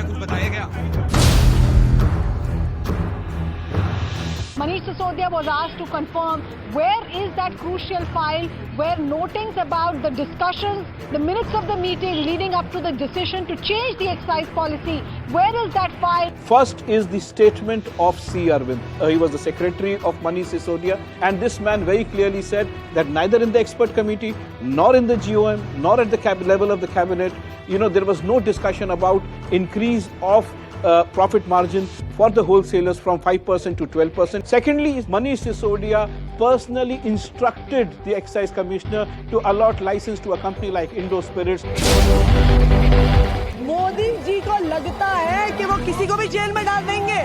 क्या कुछ बताया गया? Manish Sisodia was asked to confirm where is that crucial file where notings about the discussions, the minutes of the meeting leading up to the decision to change the excise policy, where is that file? First is the statement of C. Arvind. He was the secretary of Manish Sisodia, and this man very clearly said that neither in the expert committee, nor in the GOM, nor at the level of the cabinet, there was no discussion about increase of profit margin for the wholesalers from 5% to 12%. Secondly, Manish Sisodia personally instructed the excise commissioner to allot license to a company like Indo Spirits. Modi ji को लगता है कि वो किसी को भी jail में डाल देंगे।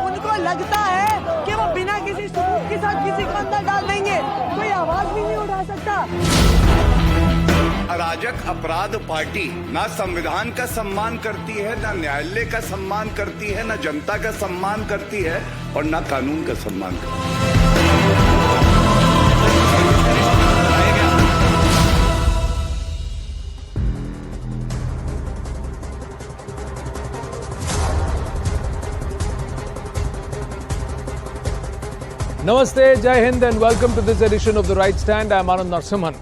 उनको लगता है कि वो बिना किसी सबूत के साथ किसी को अंदर डाल देंगे। कोई आवाज भी नहीं उठा सकता। अराजक अपराध पार्टी ना संविधान का सम्मान करती है, ना न्यायालय का सम्मान करती है, ना जनता का सम्मान करती है और ना कानून का सम्मान करती है। Namaste, Jai Hind and welcome to this edition of The Right Stand. I am Anand Narsimhan.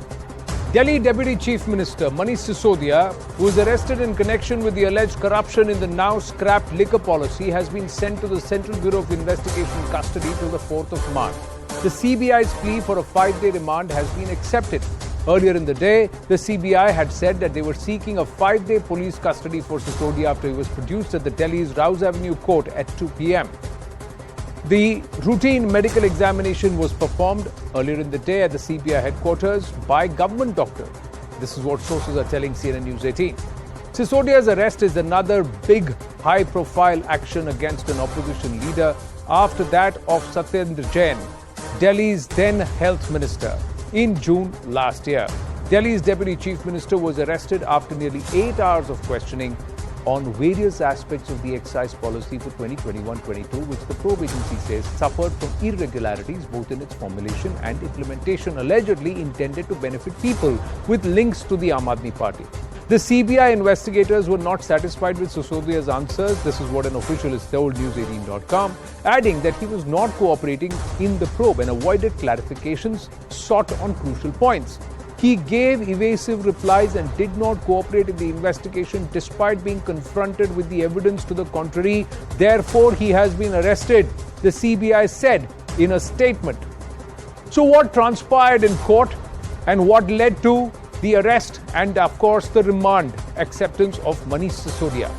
Delhi Deputy Chief Minister Manish Sisodia, who was arrested in connection with the alleged corruption in the now scrapped liquor policy, has been sent to the Central Bureau of Investigation custody till the 4th of March. The CBI's plea for a 5-day remand has been accepted. Earlier in the day, the CBI had said that they were seeking a 5-day police custody for Sisodia after he was produced at the Delhi's Rouse Avenue court at 2 p.m. The routine medical examination was performed earlier in the day at the CBI headquarters by government doctor. This is what sources are telling CNN News 18. Sisodia's arrest is another big high-profile action against an opposition leader after that of Satyendra Jain, Delhi's then health minister, in June last year. Delhi's deputy chief minister was arrested after nearly 8 hours of questioning on various aspects of the excise policy for 2021-22, which the probe agency says suffered from irregularities both in its formulation and implementation, allegedly intended to benefit people with links to the Aam Aadmi Party. The CBI investigators were not satisfied with Sisodia's answers. This is what an official has told News18.com, adding that he was not cooperating in the probe and avoided clarifications sought on crucial points. He gave evasive replies and did not cooperate in the investigation despite being confronted with the evidence to the contrary. Therefore, he has been arrested, the CBI said in a statement. So what transpired in court and what led to the arrest and, of course, the remand acceptance of Manish Sisodia?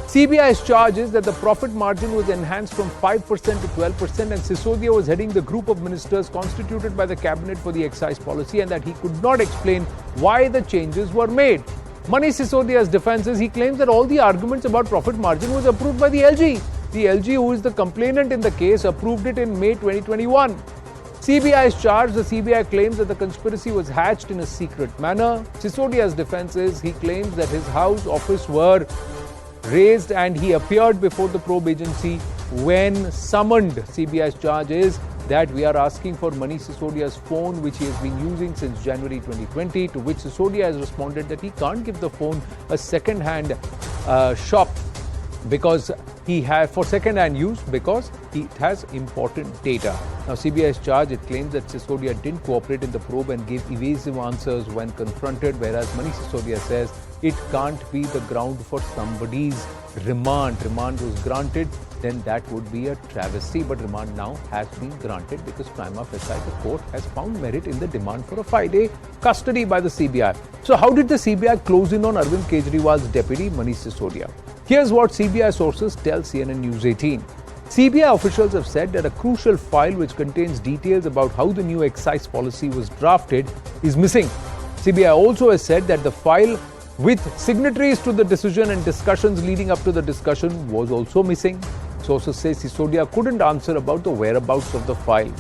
CBI's charge is that the profit margin was enhanced from 5% to 12% and Sisodia was heading the group of ministers constituted by the cabinet for the excise policy and that he could not explain why the changes were made. Manish Sisodia's defense is he claims that all the arguments about profit margin was approved by the LG. The LG, who is the complainant in the case, approved it in May 2021. CBI's charge, the CBI claims that the conspiracy was hatched in a secret manner. Sisodia's defense is he claims that his house office were raised and he appeared before the probe agency when summoned. CBI's charge is that we are asking for Manish Sisodia's phone, which he has been using since January 2020, to which Sisodia has responded that he can't give the phone a second-hand shop because for second-hand use because it has important data. Now, CBI's charge, it claims that Sisodia didn't cooperate in the probe and gave evasive answers when confronted, whereas Manish Sisodia says it can't be the ground for somebody's remand. Remand was granted, then that would be a travesty, but remand now has been granted because prima facie the court has found merit in the demand for a 5-day custody by the CBI. So how did the CBI close in on Arvind Kejriwal's deputy Manish Sisodia? Here's what CBI sources tell CNN News 18. CBI officials have said that a crucial file which contains details about how the new excise policy was drafted is missing. CBI also has said that the file with signatories to the decision and discussions leading up to the discussion was also missing. Sources say Sisodia couldn't answer about the whereabouts of the file.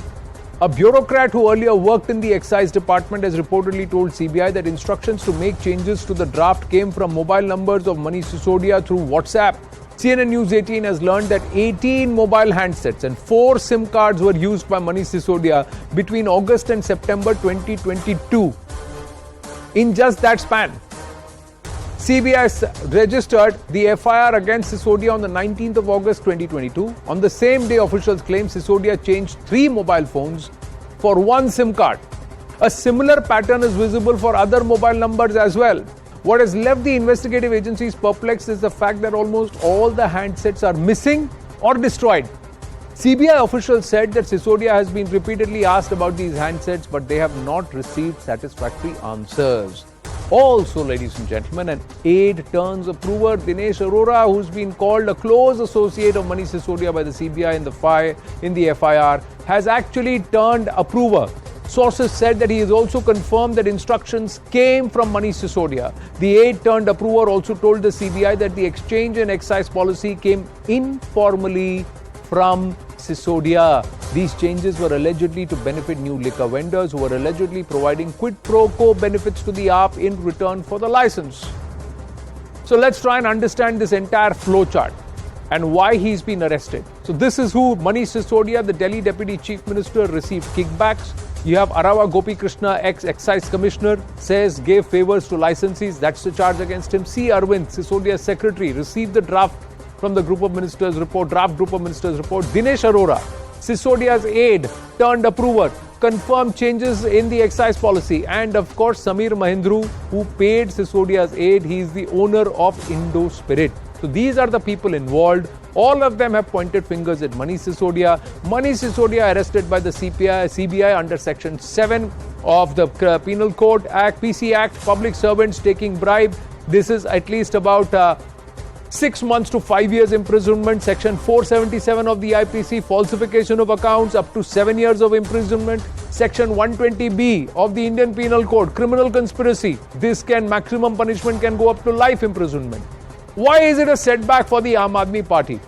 A bureaucrat who earlier worked in the excise department has reportedly told CBI that instructions to make changes to the draft came from mobile numbers of Manish Sisodia through WhatsApp. CNN News 18 has learned that 18 mobile handsets and 4 SIM cards were used by Manish Sisodia between August and September 2022. In just that span. CBI registered the FIR against Sisodia on the 19th of August 2022. On the same day, officials claim Sisodia changed 3 mobile phones for 1 SIM card. A similar pattern is visible for other mobile numbers as well. What has left the investigative agencies perplexed is the fact that almost all the handsets are missing or destroyed. CBI officials said that Sisodia has been repeatedly asked about these handsets, but they have not received satisfactory answers. Also, ladies and gentlemen, an aide turns approver, Dinesh Arora, who's been called a close associate of Manish Sisodia by the CBI in the FIR, has actually turned approver. Sources said that he has also confirmed that instructions came from Manish Sisodia. The aide turned approver also told the CBI that the exchange and excise policy came informally from Sisodia. These changes were allegedly to benefit new liquor vendors who were allegedly providing quid pro quo benefits to the AAP in return for the license. So let's try and understand this entire flowchart and why he's been arrested. So this is who Manish Sisodia, the Delhi Deputy Chief Minister, received kickbacks. You have Arawa Gopi Krishna, ex-excise commissioner, says gave favors to licensees. That's the charge against him. C. Arvind, Sisodia's secretary, received the draft from the group of ministers report, draft group of ministers report. Dinesh Arora, Sisodia's aide, turned approver, confirmed changes in the excise policy. And of course, Samir Mahindru, who paid Sisodia's aide, he is the owner of Indo Spirit. So these are the people involved. All of them have pointed fingers at Manish Sisodia. Manish Sisodia arrested by the CBI under Section 7 of the Penal Code Act, PC Act, public servants taking bribe. This is at least about 6 months to 5 years imprisonment. Section 477 of the IPC, falsification of accounts, up to 7 years of imprisonment. Section 120B of the Indian Penal Code, criminal conspiracy. Maximum punishment can go up to life imprisonment. Why is it a setback for the Aam Aadmi Party?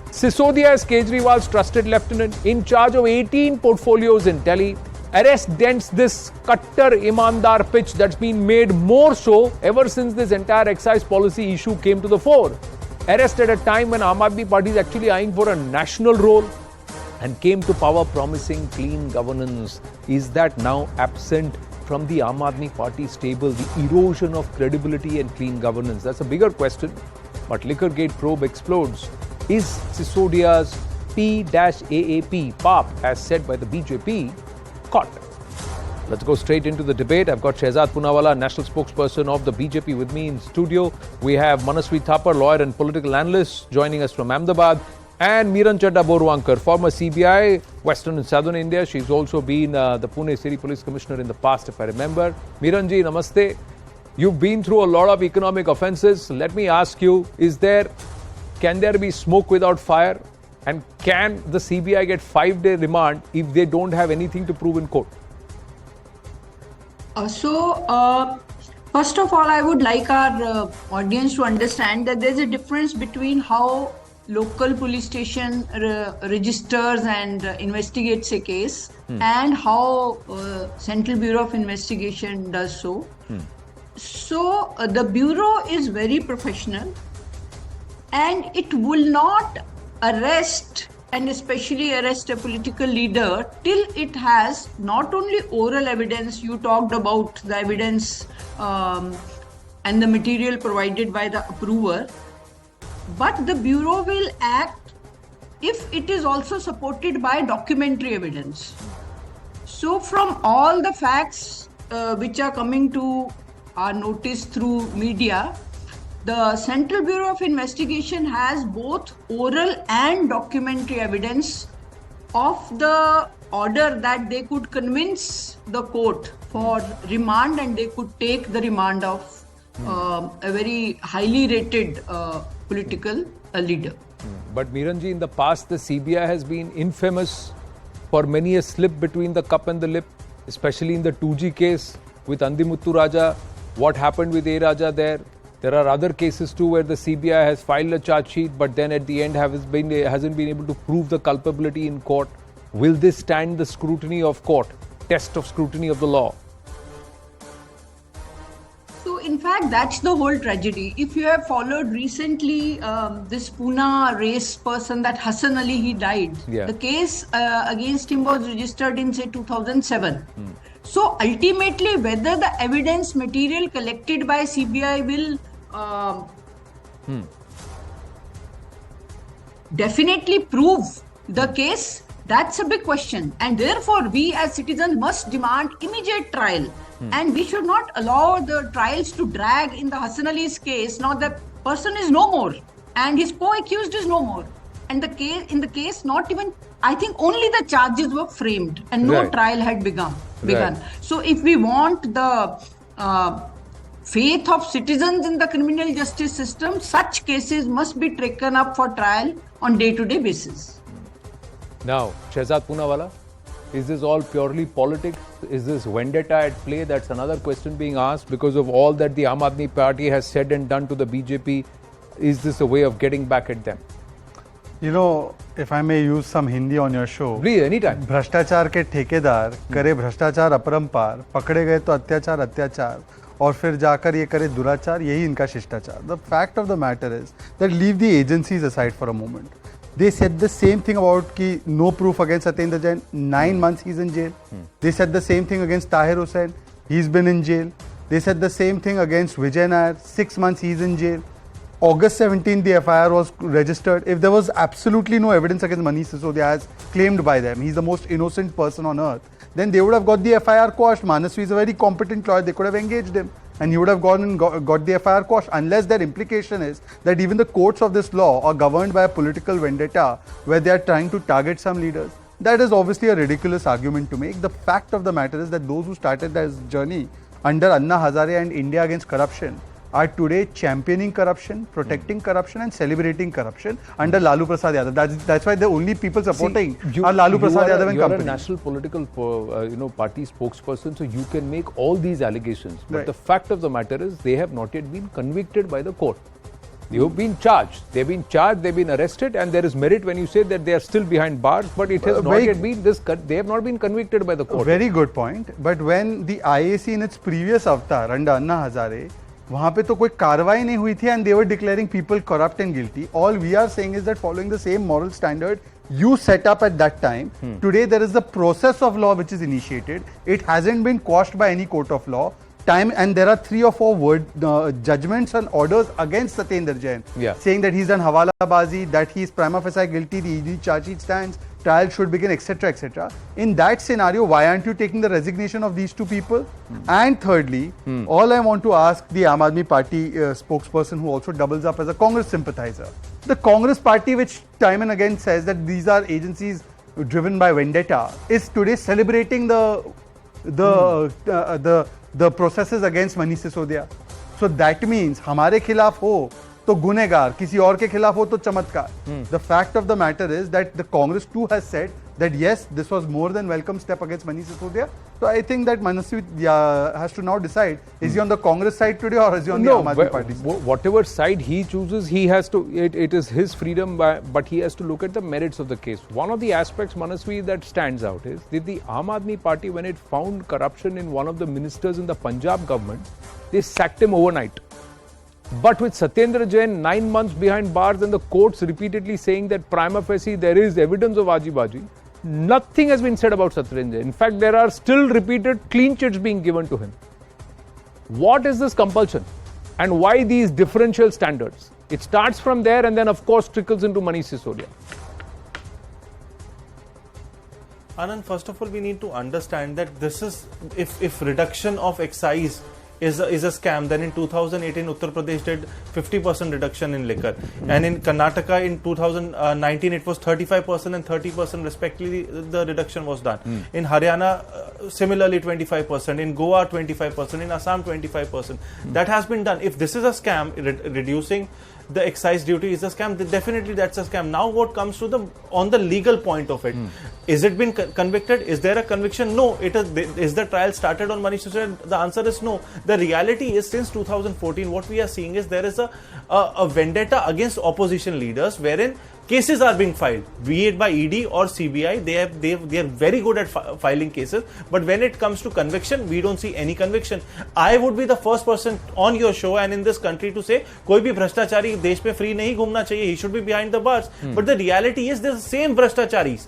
Sisodia is Kejriwal's trusted lieutenant in charge of 18 portfolios in Delhi. Arrest dents this Kattar Imandar pitch that's been made more so ever since this entire excise policy issue came to the fore. Arrest at a time when Aam Aadmi Party is actually eyeing for a national role and came to power promising clean governance. Is that now absent from the Aam Aadmi Party stable, the erosion of credibility and clean governance? That's a bigger question. But Liquorgate probe explodes. Is Sisodia's P-AAP, PAP, as said by the BJP, caught? Let's go straight into the debate. I've got Shehzad Poonawalla, national spokesperson of the BJP, with me in studio. We have Manaswi Thapar, lawyer and political analyst, joining us from Ahmedabad. And Miran Chadda Borwankar, former CBI, Western and Southern India. She's also been the Pune City Police Commissioner in the past, if I remember. Miranji, namaste. You've been through a lot of economic offences. Let me ask you, can there be smoke without fire? And can the CBI get 5-day remand if they don't have anything to prove in court? First of all, I would like our audience to understand that there's a difference between how local police station registers and investigates a case and how Central Bureau of Investigation does so. So the Bureau is very professional and it will not arrest, and especially arrest a political leader, till it has not only oral evidence. You talked about the evidence and the material provided by the approver, but the Bureau will act if it is also supported by documentary evidence. So from all the facts which are coming to our notice through media, the Central Bureau of Investigation has both oral and documentary evidence of the order that they could convince the court for remand, and they could take the remand of a very highly rated political leader. But Miranji, in the past, the CBI has been infamous for many a slip between the cup and the lip, especially in the 2G case with Andimuttu Raja. What happened with A. Raja there? There are other cases too where the CBI has filed a charge sheet, but then at the end hasn't been able to prove the culpability in court. Will this stand the scrutiny of court, test of scrutiny of the law? So in fact, that's the whole tragedy. If you have followed recently this Pune race person, that Hassan Ali, he died. Yeah. The case against him was registered in, say, 2007. So ultimately, whether the evidence material collected by CBI will definitely prove the case, that's a big question. And therefore, we as citizens must demand immediate trial. And we should not allow the trials to drag. In the Hassan Ali's case, now the person is no more and his co-accused is no more. And in the case, not even, I think only the charges were framed and no trial had begun. Right. So if we want the faith of citizens in the criminal justice system, such cases must be taken up for trial on day-to-day basis. Now, Shehzad Poonawalla, is this all purely politics? Is this vendetta at play? That's another question being asked because of all that the Aam Aadmi Party has said and done to the BJP. Is this a way of getting back at them? You know, if I may use some Hindi on your show. Please, anytime. भ्रष्टाचार के ठेकेदार करे भ्रष्टाचार अपरंपार, पकड़े गए तो अत्याचार और फिर जाकर ये करे दुराचार, यही इनका शिष्टाचार. The fact of the matter is that leave the agencies aside for a moment. They said the same thing about ki no proof against Satyendra Jain, 9 months he's in jail. They said the same thing against Tahir Hussain, he's been in jail. They said the same thing against Vijay Nair, 6 months he's in jail. August 17, the FIR was registered. If there was absolutely no evidence against Manish Sisodia as claimed by them, he's the most innocent person on earth, then they would have got the FIR quashed. Manasvi is a very competent lawyer, they could have engaged him and he would have gone and got the FIR quashed, unless their implication is that even the courts of this law are governed by a political vendetta where they are trying to target some leaders. That is obviously a ridiculous argument to make. The fact of the matter is that those who started this journey under Anna Hazare and India Against Corruption are today championing corruption, protecting corruption and celebrating corruption under Lalu Prasad Yadav. That's why the only people supporting are Lalu Prasad Yadav and company. You are a national political party spokesperson, so you can make all these allegations. But the fact of the matter is they have not yet been convicted by the court. They have been charged. They've been arrested, and there is merit when you say that they are still behind bars, but it has not yet been they have not been convicted by the court. Very good point. But when the IAC in its previous avatar under Anna Hazare, वहाँ पे तो कोई कार्रवाई नहीं हुई थी and they were declaring people corrupt and guilty. All we are saying is that following the same moral standard you set up at that time, today there is a process of law which is initiated. It hasn't been quashed by any court of law. And there are 3 or 4 judgments and orders against Satyendra Jain, saying that he's done hawalabazi, that he is prima facie guilty, the ED charge sheet stands, trial should begin, etc., etc. In that scenario, why aren't you taking the resignation of these 2 people? And thirdly, all I want to ask the Aam Aadmi Party spokesperson, who also doubles up as a Congress sympathizer, the Congress Party, which time and again says that these are agencies driven by vendetta, is today celebrating the processes against Manish Sisodia. So that means हमारे खिलाफ हो तो गुनेगार, किसी और के खिलाफ हो तो चमत्कार. The fact of the matter is that the Congress too has said that yes, this was more than welcome step against Manish Sisodia. So I think that Manasvi has to now decide, is he on the Congress side today or is he on the Aam Aadmi Party side? Whatever side he chooses, he has to, it is his freedom, but he has to look at the merits of the case. One of the aspects, Manasvi, that stands out is that the Aam Aadmi Party, when it found corruption in one of the ministers in the Punjab government, they sacked him overnight. But with Satyendra Jain 9 months behind bars and the courts repeatedly saying that prima facie there is evidence of aji-baji, nothing has been said about Satyendra Jain. In fact, there are still repeated clean chits being given to him. What is this compulsion? And why these differential standards? It starts from there and then of course trickles into Manish Sisodia. Anand, first of all, we need to understand that this is, if reduction of excise is a scam, then in 2018 Uttar Pradesh did 50% reduction in liquor, and in Karnataka in 2019 it was 35% and 30% respectively the reduction was done. In Haryana similarly 25%, in Goa 25%, in Assam 25%. That has been done. If this is a scam, reducing the excise duty is a scam, then definitely that's a scam. Now what comes to on the legal point of it, is it been convicted? Is there a conviction? No. Is the trial started on Manish Sisodia? The answer is no. The reality is, since 2014 what we are seeing is there is a vendetta against opposition leaders wherein cases are being filed, be it by ED or CBI. They are very good at filing cases, but when it comes to conviction, we don't see any conviction. I would be the first person on your show and in this country to say कोई भी भ्रष्टाचारी देश में free नहीं घूमना चाहिए, he should be behind the bars. But the reality is the same भ्रष्टाचारीs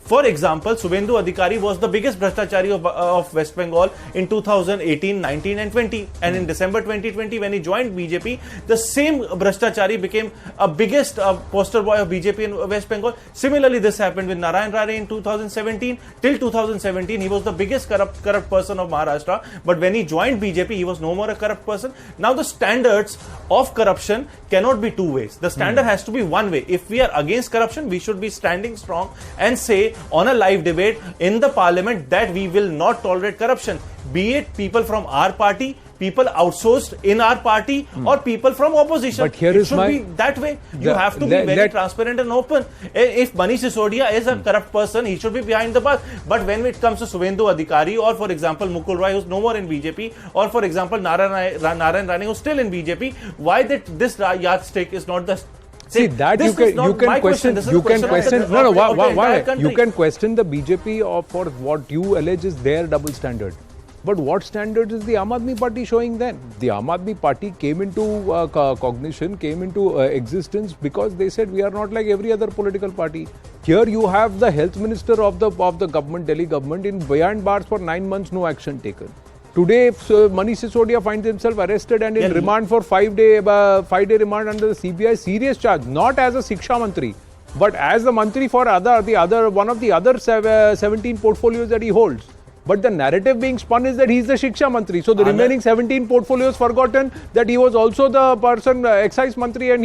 For example, Subhendu Adhikari was the biggest Bhrashtachari of West Bengal in 2018, 19 and 20. And in December 2020, when he joined BJP, the same Bhrashtachari became a biggest poster boy of BJP in West Bengal. Similarly, this happened with Narayan Rane in 2017. Till 2017, he was the biggest corrupt person of Maharashtra. But when he joined BJP, he was no more a corrupt person. Now the standards of corruption cannot be two ways. The standard has to be one way. If we are against corruption, we should be standing strong and say on a live debate in the parliament that we will not tolerate corruption. Be it people from our party, people outsourced in our party, or people from opposition. But here it is should be that way. You have to be very transparent and open. If Manish Sisodia is a corrupt person, he should be behind the bus. But when it comes to Subhendu Adhikari, or for example Mukul Roy, who's no more in BJP, or for example Narayan Rane, who's still in BJP, why this yardstick is not the... See that you can question. You can question. No. Why? You can question the BJP for what you allege is their double standard. But what standards is the Aam Aadmi Party showing then? The Aam Aadmi Party came into cognition, came into existence because they said we are not like every other political party. Here you have the health minister of the government, Delhi government, in behind bars for 9 months, no action taken. Today, Manish Sisodia finds himself arrested and in remand for 5-day remand under the CBI serious charge, not as a Shiksha Mantri, but as the Mantri for one of the other 17 portfolios that he holds. But the narrative being spun is that he's the Shiksha Mantri. So the remaining 17 portfolios forgotten that he was also the person, excise Mantri, and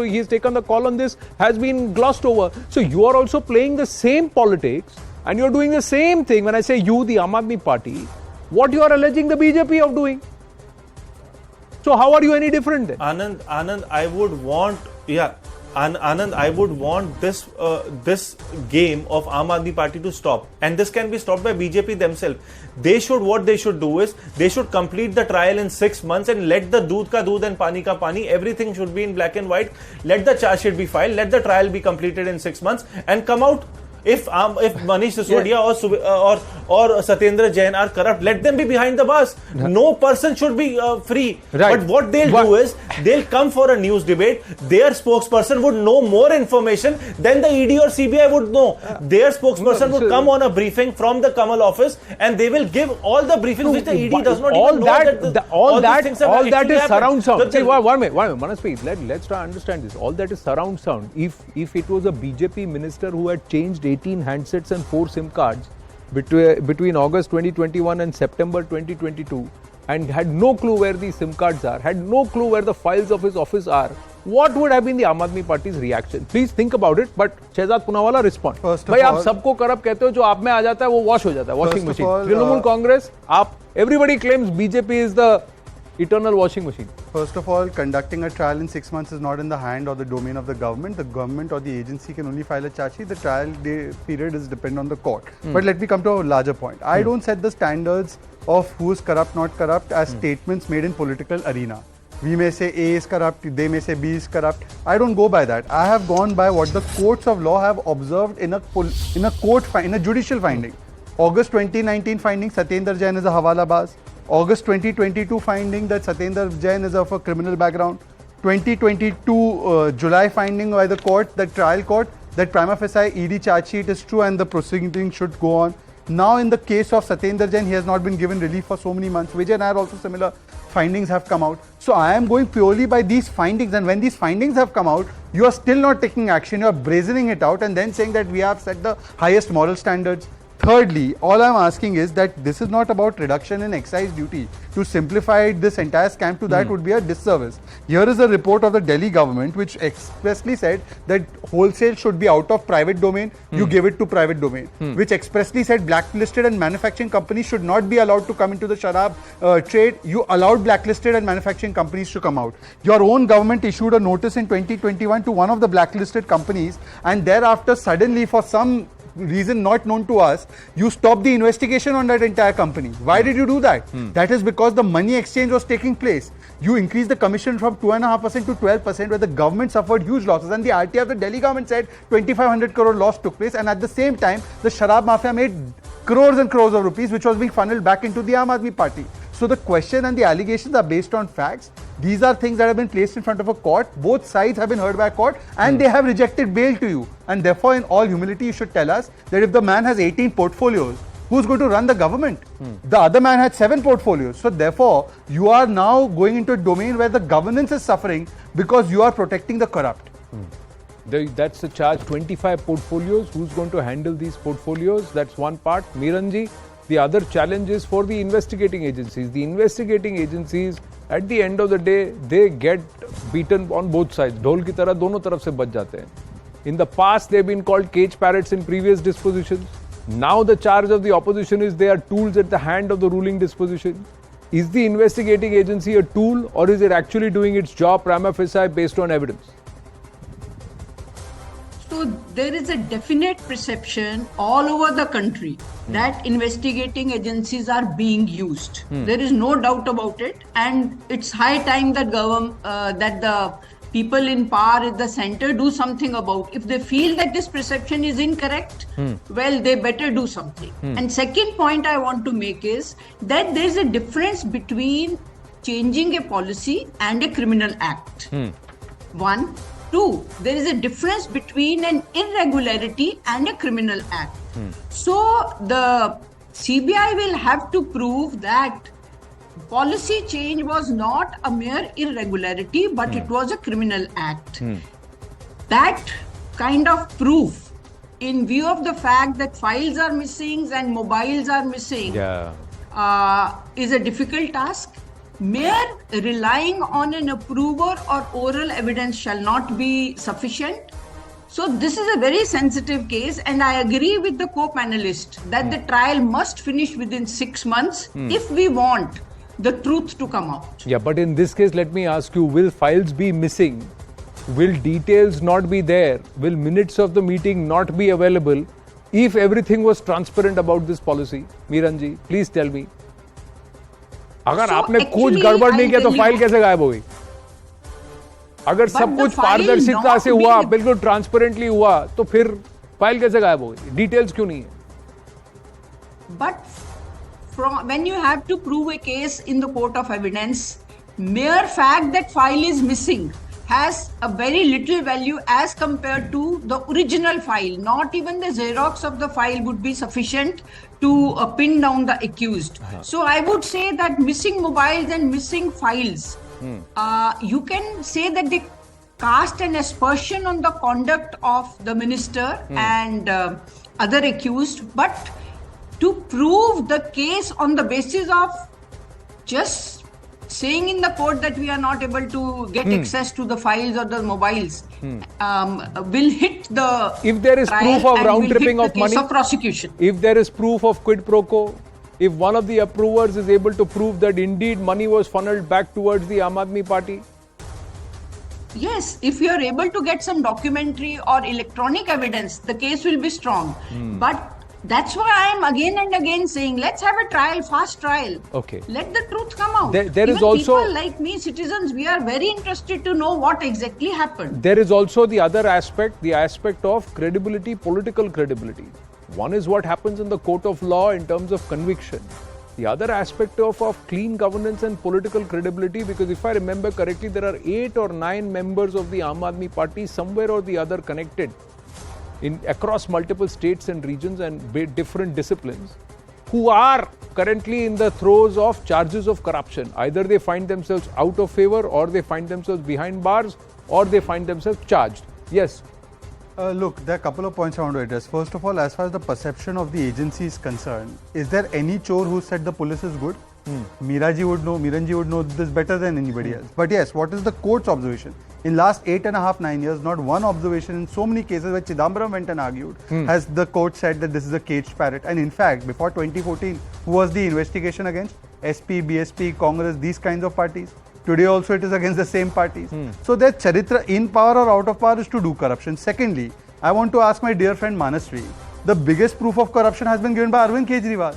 he's taken the call on this, has been glossed over. So you are also playing the same politics and you're doing the same thing. When I say you, the Aam Aadmi Party, what you are alleging the BJP of doing. So how are you any different then? Anand, I would want, Anand, I would want this game of Aam Aadmi Party to stop, and this can be stopped by BJP themselves. What they should do is they should complete the trial in 6 months and let the doodh ka doodh and pani ka pani, everything should be in black and white. Let the charge sheet be filed, let the trial be completed in 6 months and come out. If Manish Sisodia or Satyendra Jain are corrupt, let them be behind the bars. No person should be free. Right. But what they'll do is they'll come for a news debate. Their spokesperson would know more information than the ED or CBI would know. Their spokesperson would come on a briefing from the Kamal office and they will give all the briefings which the ED does not even know. All that is surround sound. See, one minute, Manaspi, let's try to understand this. All that is surround sound. If it was a BJP minister who had changed 18 handsets and 4 SIM cards between August 2021 and September 2022 and had no clue where these SIM cards are, had no clue where the files of his office are, what would have been the Aam Aadmi Party's reaction? Please think about it, but Shehzad Poonawala respond. भाई आप सबको corrupt कहते हो, जो आप में आ जाता है वो वॉश हो जाता है, washing machine. Trinamool Congress, everybody claims BJP is the eternal washing machine. First of all, conducting a trial in 6 months is not in the hand or the domain of the government. The government or the agency can only file a charge sheet. The trial period is dependent on the court. But let me come to a larger point. I don't set the standards of who is corrupt, not corrupt as statements made in political arena. We may say A is corrupt, they may say B is corrupt. I don't go by that. I have gone by what the courts of law have observed in a judicial finding. August 2019 finding, Satyendra Jain is a Hawala Baz. August 2022 finding that Satyendra Jain is of a criminal background. 2022 July finding by the court, the trial court, that prima facie ED charge sheet is true and the proceeding should go on. Now in the case of Satyendra Jain, he has not been given relief for so many months. Vijay Nair also similar findings have come out. So I am going purely by these findings, and when these findings have come out, you are still not taking action, you are brazening it out and then saying that we have set the highest moral standards. Thirdly, all I am asking is that this is not about reduction in excise duty. To simplify this entire scam to that would be a disservice. Here is a report of the Delhi government which expressly said that wholesale should be out of private domain, you give it to private domain. Which expressly said blacklisted and manufacturing companies should not be allowed to come into the sharab trade. You allowed blacklisted and manufacturing companies to come out. Your own government issued a notice in 2021 to one of the blacklisted companies, and thereafter suddenly for some reason not known to us, you stopped the investigation on that entire company. Why did you do that? That is because the money exchange was taking place. You increased the commission from 2.5% to 12%, where the government suffered huge losses, and the RT of the Delhi government said 2,500 crore loss took place, and at the same time the Sharab Mafia made crores and crores of rupees which was being funneled back into the Aam Aadmi Party. So So the question and the allegations are based on facts. These are things that have been placed in front of a court. Both sides have been heard by a court and they have rejected bail to you. And therefore, in all humility, you should tell us that if the man has 18 portfolios, who's going to run the government? The other man had 7 portfolios. So therefore, you are now going into a domain where the governance is suffering because you are protecting the corrupt. That's the charge. 25 portfolios. Who's going to handle these portfolios? That's one part. Miranji, the other challenge is for the investigating agencies. The investigating agencies, at the end of the day, they get beaten on both sides. ढोल की तरह दोनों तरफ से बच जाते हैं. In the past, they've been called cage parrots in previous dispositions. Now the charge of the opposition is they are tools at the hand of the ruling disposition. Is the investigating agency a tool, or is it actually doing its job prima facie based on evidence? So there is a definite perception all over the country that investigating agencies are being used. There is no doubt about it, and it's high time that that the people in power at the center do something about. If they feel that this perception is incorrect, well, they better do something. And second point I want to make is that there is a difference between changing a policy and a criminal act. One. Two, there is a difference between an irregularity and a criminal act. So the CBI will have to prove that policy change was not a mere irregularity, but it was a criminal act. That kind of proof, in view of the fact that files are missing and mobiles are missing, is a difficult task. Mere relying on an approver or oral evidence shall not be sufficient. So this is a very sensitive case, and I agree with the co-panelist that the trial must finish within 6 months if we want the truth to come out. Yeah, but in this case, let me ask you, will files be missing? Will details not be there? Will minutes of the meeting not be available if everything was transparent about this policy? Miranji, please tell me. अगर आपने कुछ गड़बड़ नहीं किया तो file कैसे गायब हो गई? अगर सब कुछ पारदर्शिता से हुआ, बिल्कुल ट्रांसपेरेंटली हुआ, तो फिर फाइल कैसे गायब हो गई? डिटेल्स क्यों नहीं है? But when you have to prove a case in the court of evidence, mere fact that file is missing has a very little value as compared to the original file. Not even the Xerox of the file would be sufficient to pin down the accused. So I would say that missing mobiles and missing files, you can say that they cast an aspersion on the conduct of the minister and other accused, but to prove the case on the basis of just saying in the court that we are not able to get access to the files or the mobiles will hit the if there is proof of round tripping of money of prosecution. If there is proof of quid pro quo, if one of the approvers is able to prove that indeed money was funneled back towards the Aam Aadmi Party, yes, if you are able to get some documentary or electronic evidence, the case will be strong. But that's why I am again and again saying, let's have a trial, fast trial. Okay. Let the truth come out. There Even is also people like me, citizens, we are very interested to know what exactly happened. There is also the other aspect, the aspect of credibility, political credibility. One is what happens in the court of law in terms of conviction. The other aspect of clean governance and political credibility, because if I remember correctly, there are 8 or 9 members of the Aam Aadmi Party somewhere or the other connected across multiple states and regions and different disciplines, who are currently in the throes of charges of corruption. Either they find themselves out of favor, or they find themselves behind bars, or they find themselves charged. Yes. Look, there are a couple of points I want to address. First of all, as far as the perception of the agency is concerned, is there any chore who said the police is good? Miranji would know this better than anybody else. But yes, what is the court's observation? In last 8.5, 9 years, not one observation in so many cases where Chidambaram went and argued has the court said that this is a caged parrot. And in fact, before 2014, who was the investigation against? SP, BSP, Congress, these kinds of parties. Today also it is against the same parties. So their charitra in power or out of power is to do corruption. Secondly, I want to ask my dear friend Manasvi, the biggest proof of corruption has been given by Arvind Kejriwal.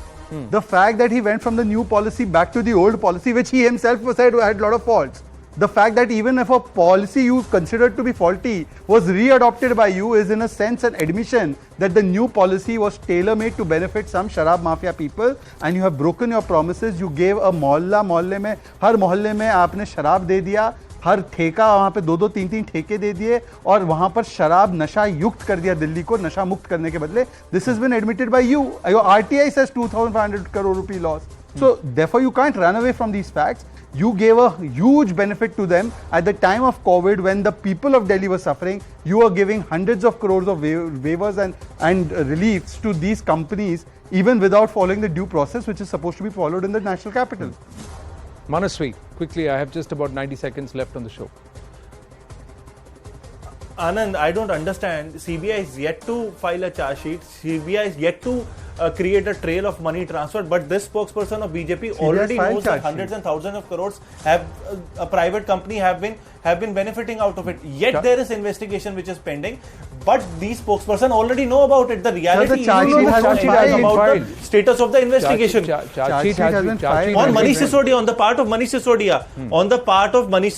The fact that he went from the new policy back to the old policy, which he himself said had a lot of faults. The fact that even if a policy you considered to be faulty was re-adopted by you is in a sense an admission that the new policy was tailor-made to benefit some sharab mafia people, and you have broken your promises. You gave a मोहल्ले में हर मोहल्ले में आपने शराब दे दिया, हर ठेका वहाँ पे 2-2, 3-3 ठेके दे दिए और वहाँ पर शराब नशा युक्त कर दिया दिल्ली को नशा मुक्त करने के बदले. This has been admitted by you. Your RTI says 2,500 crore rupee loss. So therefore you can't run away from these facts. You gave a huge benefit to them at the time of COVID when the people of Delhi were suffering. You were giving hundreds of crores of waivers and reliefs to these companies even without following the due process which is supposed to be followed in the national capital. Manasvi, quickly, I have just about 90 seconds left on the show. Anand, I don't understand. CBI is yet to file a charge sheet. CBI is yet to create a trail of money transfer. But this spokesperson of BJP already knows that hundreds and thousands of crores have a private company have been benefiting out of it. Yet there is investigation which is pending. But these spokesperson already know about it. The reality is about the status of the investigation. On Manish Sisodia, on the part of Manish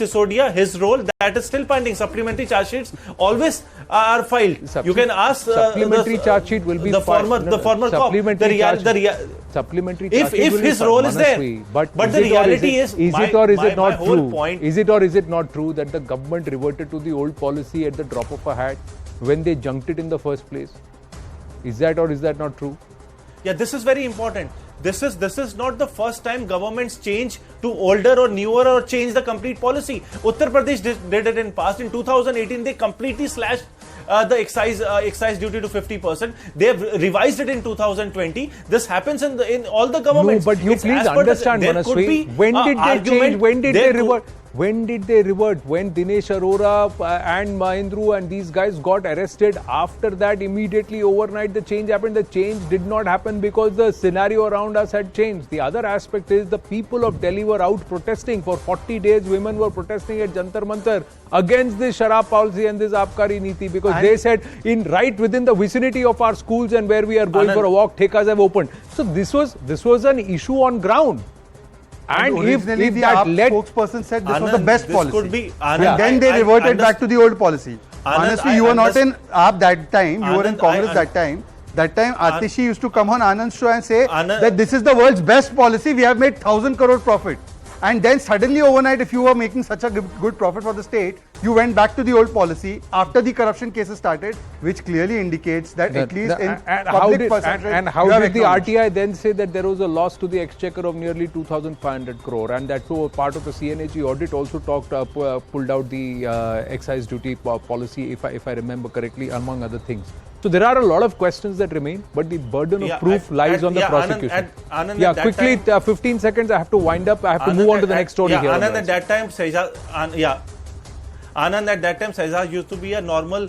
Sisodia, his role that is still pending. Supplementary charge sheets always are filed. You can ask supplementary charge sheet will be the former cop. Supplementary if his role is there. But the reality is it or is it not true? Is it or is it not true that the government reverted to the old policy at the drop of a hat when they junked it in the first place? Is that or is that not true? Yeah, this is very important. This is not the first time governments change to older or newer or change the complete policy. Uttar Pradesh did it in past. In 2018, they completely slashed the excise duty to 50%. They have revised it in 2020. This happens in all the governments. No, but you please understand, Manasvi, when did they change? When did they revert? When did they revert? When Dinesh Arora and Mahindru and these guys got arrested, after that immediately overnight the change happened. The change did not happen because the scenario around us had changed. The other aspect is the people of Delhi were out protesting. For 40 days, women were protesting at Jantar Mantar against this Sharab policy and this Abkari Niti because they said right within the vicinity of our schools and where we are going for a walk, thekas have opened. So this was an issue on ground. And if the spokesperson said this was the best policy, could be, and then they reverted back to the old policy. Honestly, you were not in AAP that time. You were in Congress that time. That time, Atishi used to come on Anand's show and say that this is the world's best policy. We have made 1,000 crore profit. And then suddenly overnight, if you were making such a good profit for the state, you went back to the old policy after the corruption cases started, which clearly indicates that at least in public perception. And how did the RTI then say that there was a loss to the exchequer of nearly 2,500 crore, and that too part of the CNAG audit also pulled out the excise duty policy, if I remember correctly, among other things. So there are a lot of questions that remain, but the burden of proof lies on the prosecution. Anand, quickly, 15 seconds. I have to wind up. I have to move on to the next story here. Anand, at that time, Shehzad used to be a normal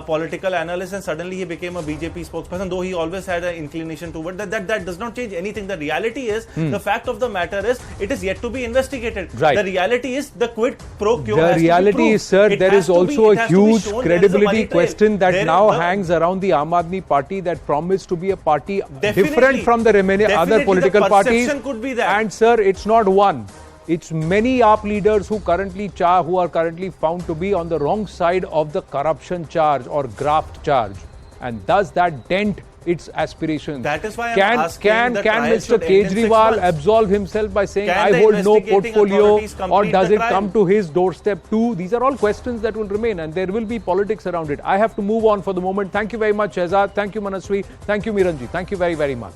political analyst, and suddenly he became a BJP spokesperson, though he always had an inclination toward that does not change anything. The reality is, the fact of the matter is, it is yet to be investigated. Right. The reality is, the quid pro quo The reality is, sir, there is also a huge credibility question that now hangs around the Aam Aadmi Party that promised to be a party different from the remaining other political parties. Could be that. And sir, it's not one. It's many AAP leaders who are currently found to be on the wrong side of the corruption charge or graft charge. And does that dent its aspirations? That is why can Mr. Kejriwal absolve himself by saying I hold no portfolio, or does it come to his doorstep too? These are all questions that will remain, and there will be politics around it. I have to move on for the moment. Thank you very much, Shehzad. Thank you, Manasvi. Thank you, Miranji. Thank you very, very much.